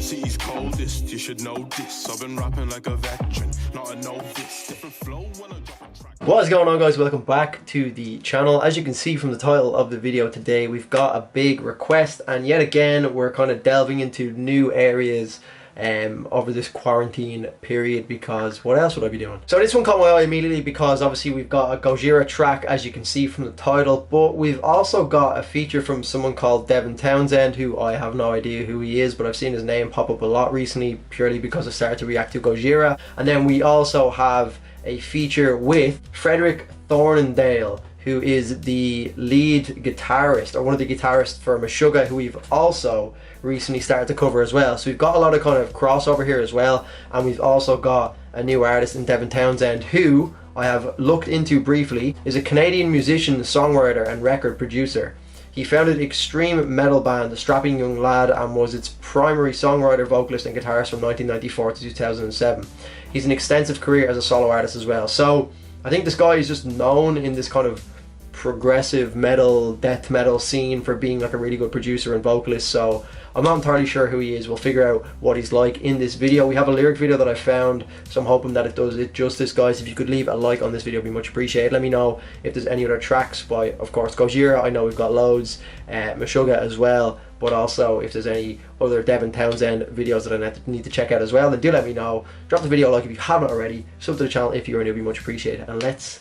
city's coldest, you should know this. I've been rapping like a veteran, not a novice. Different flow when I drop a track. What is going on, guys? Welcome back to the channel. As you can see from the title of the video today, we've got a big request, and yet again we're kind of delving into new areas over this quarantine period, because what else would I be doing? So this one caught my eye immediately because obviously we've got a Gojira track, as you can see from the title, but we've also got a feature from someone called Devin Townsend, who I have no idea who he is, but I've seen his name pop up a lot recently purely because I started to react to Gojira. And then we also have a feature with Fredrik Thordendal, who is the lead guitarist, or one of the guitarists for Meshuggah, who we've also recently started to cover as well. So we've got a lot of kind of crossover here as well, and we've also got a new artist in Devin Townsend, who I have looked into briefly, is a Canadian musician, songwriter and record producer. He founded Extreme Metal Band, a strapping young lad, and was its primary songwriter, vocalist and guitarist from 1994 to 2007. He's an extensive career as a solo artist as well. So I think this guy is just known in this kind of progressive metal, death metal scene for being like a really good producer and vocalist. So I'm not entirely sure who he is. We'll figure out what he's like in this video. We have a lyric video that I found, so I'm hoping that it does it justice, guys. If you could leave a like on this video, it'd be much appreciated. Let me know if there's any other tracks by, of course, Gojira. I know we've got loads, Meshuggah as well, but also if there's any other Devin Townsend videos that I need to check out as well, then do let me know. Drop the video a like if you haven't already. Sub to the channel if you're new, it'd be much appreciated. And let's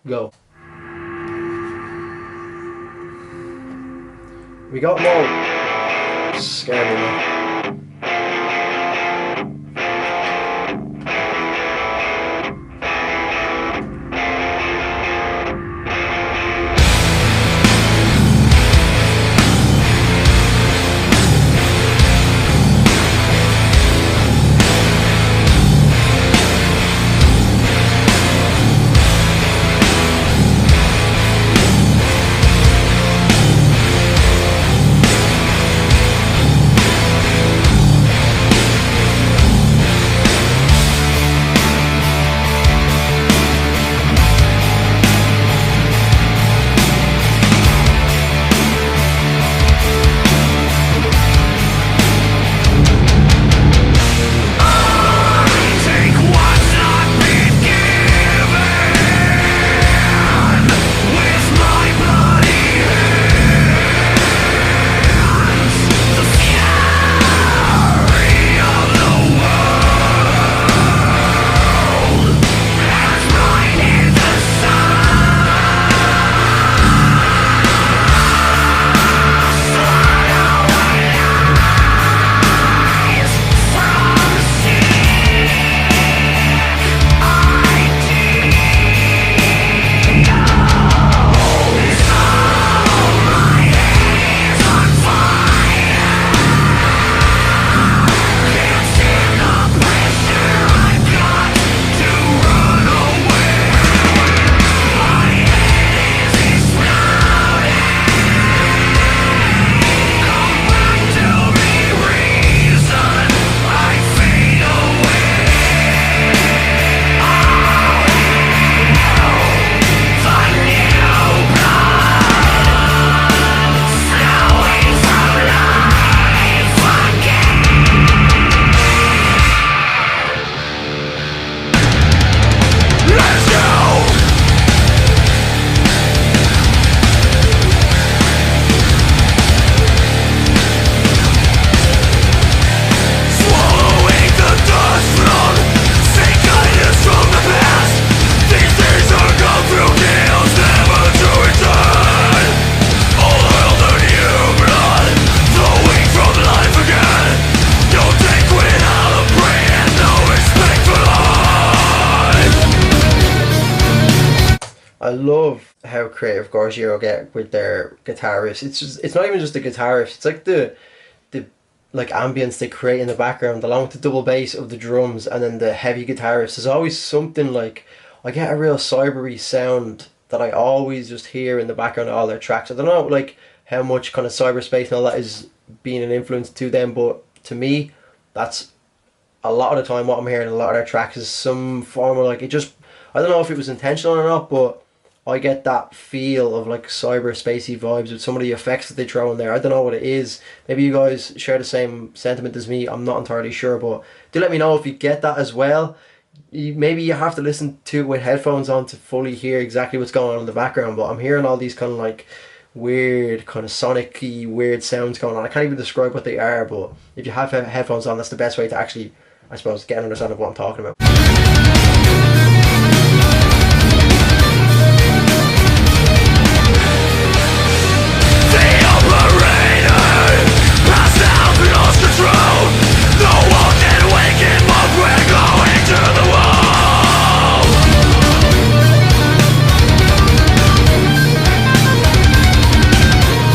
go. We got more. Scared me. I love how creative Gojira get with their guitarists. It's not even just the guitarist. It's like the like ambience they create in the background, along with the double bass of the drums, and then the heavy guitarist. There's always something like, I get a real cybery sound that I always just hear in the background of all their tracks. I don't know like how much kind of cyberspace and all that is being an influence to them, but to me, that's a lot of the time what I'm hearing in a lot of their tracks is some form of like, it just, I don't know if it was intentional or not, but I get that feel of like cyberspacey vibes with some of the effects that they throw in there. I don't know what it is. Maybe you guys share the same sentiment as me. I'm not entirely sure, but do let me know if you get that as well. Maybe you have to listen to it with headphones on to fully hear exactly what's going on in the background, but I'm hearing all these kind of like weird, kind of sonic-y weird sounds going on. I can't even describe what they are, but if you have headphones on, that's the best way to actually, I suppose, get an understanding of what I'm talking about.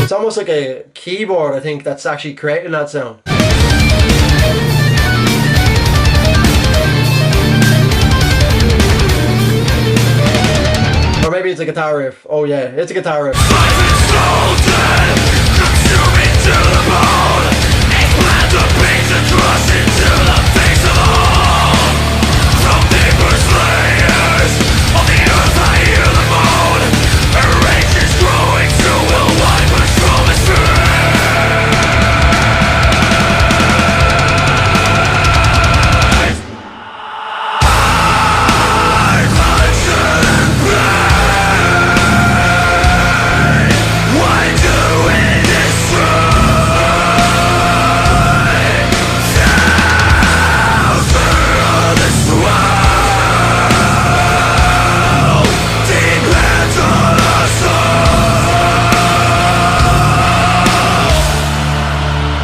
It's almost like a keyboard, I think, that's actually creating that sound. Or maybe it's a guitar riff. Oh yeah, it's a guitar riff.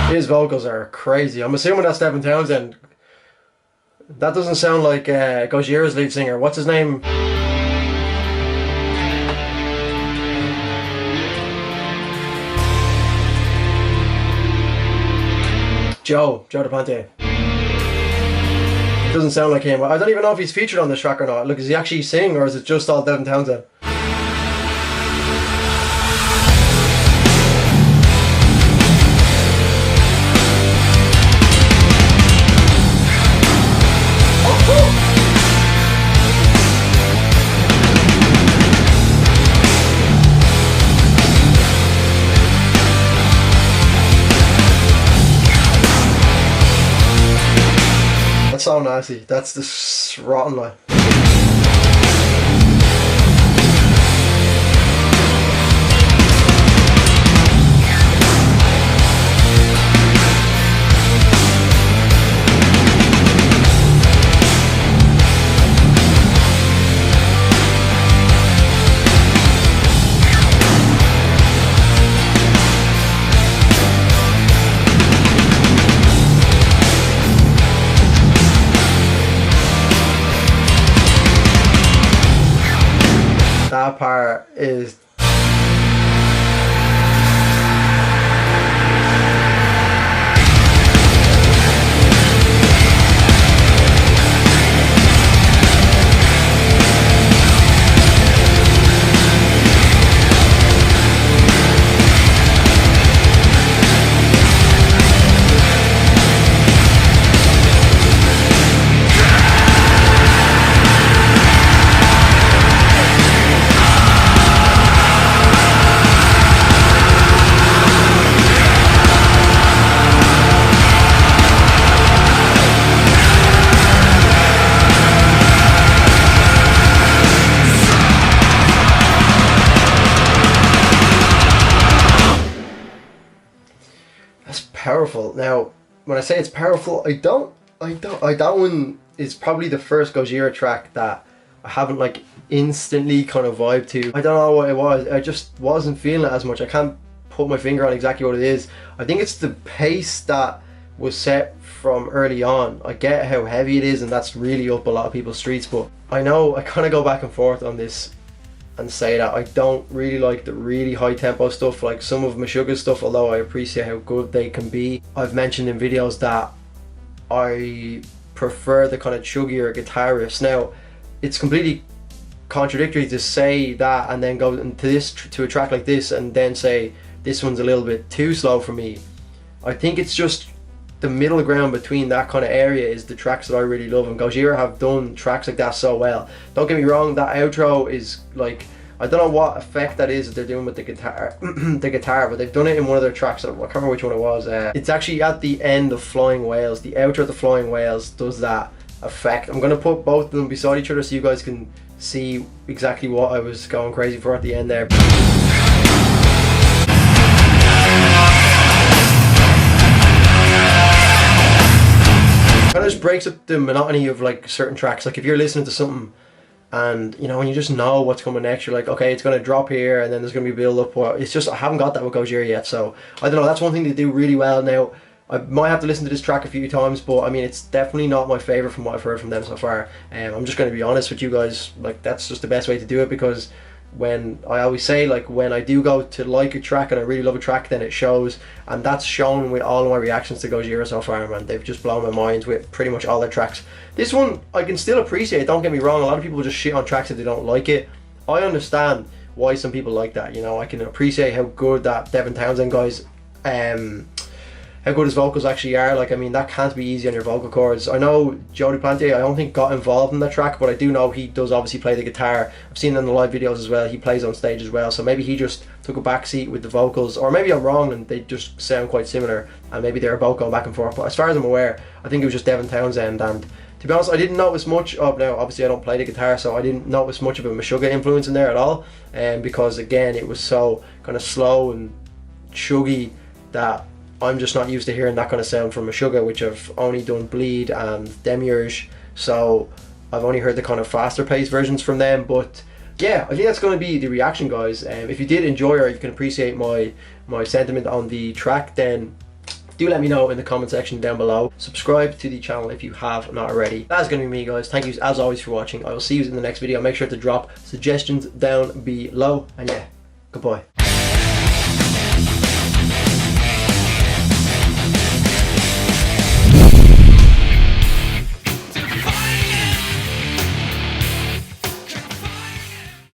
His vocals are crazy. I'm assuming that's Devin Townsend. That doesn't sound like Gojira's lead singer. What's his name? Joe DePonte. It doesn't sound like him. I don't even know if he's featured on this track or not. Look, is he actually singing, or is it just all Devin Townsend? That's so nasty. That's the rotten line. That part is powerful. Now, when I say it's powerful, that one is probably the first Gojira track that I haven't like instantly kind of vibe to. I don't know what it was. I just wasn't feeling it as much. I can't put my finger on exactly what it is. I think it's the pace that was set from early on. I get how heavy it is, and that's really up a lot of people's streets, but I know I kind of go back and forth on this and say that I don't really like the really high tempo stuff, like some of Meshuggah's stuff, although I appreciate how good they can be. I've mentioned in videos that I prefer the kind of chuggier guitar riffs. Now, it's completely contradictory to say that and then go into a track like this and then say this one's a little bit too slow for me. I think it's just the middle ground between that kind of area is the tracks that I really love, and Gojira have done tracks like that so well. Don't get me wrong, that outro is like I don't know what effect that is that they're doing with the guitar, but they've done it in one of their tracks. I can't remember which one it was. It's actually at the end of Flying Whales. The outro of the Flying Whales does that effect. I'm gonna put both of them beside each other so you guys can see exactly what I was going crazy for at the end there. Kind of just breaks up the monotony of like certain tracks. Like if you're listening to something and you know, when you just know what's coming next, you're like, okay, it's gonna drop here and then there's gonna be build up. Or it's just, I haven't got that with Gojira yet, so I don't know. That's one thing they do really well. Now I might have to listen to this track a few times, but I mean, it's definitely not my favorite from what I've heard from them so far. I'm just going to be honest with you guys, like that's just the best way to do it, because when I always say, like, when I do go to like a track and I really love a track, then it shows, and that's shown with all of my reactions to Gojira so far, man. They've just blown my mind with pretty much all their tracks. This one I can still appreciate, don't get me wrong. A lot of people just shit on tracks if they don't like it. I understand why some people like that, you know. I can appreciate how good that Devin Townsend guy's how good his vocals actually are. Like, I mean, that can't be easy on your vocal cords. I know Joe Duplantier, I don't think got involved in that track, but I do know he does obviously play the guitar. I've seen it in the live videos as well. He plays on stage as well, so maybe he just took a back seat with the vocals, or maybe I'm wrong and they just sound quite similar and maybe they're both going back and forth. But as far as I'm aware, I think it was just Devin Townsend. And to be honest, I didn't notice much of, now obviously I don't play the guitar, so I didn't notice much of a Meshuggah influence in there at all, because again, it was so kind of slow and chuggy that I'm just not used to hearing that kind of sound from Meshuggah, which I've only done Bleed and Demiurge, so I've only heard the kind of faster paced versions from them. But yeah, I think that's going to be the reaction, guys. If you did enjoy, or you can appreciate my sentiment on the track, then do let me know in the comment section down below. Subscribe to the channel if you have not already. That's going to be me, guys. Thank you as always for watching. I will see you in the next video. Make sure to drop suggestions down below, and yeah, goodbye.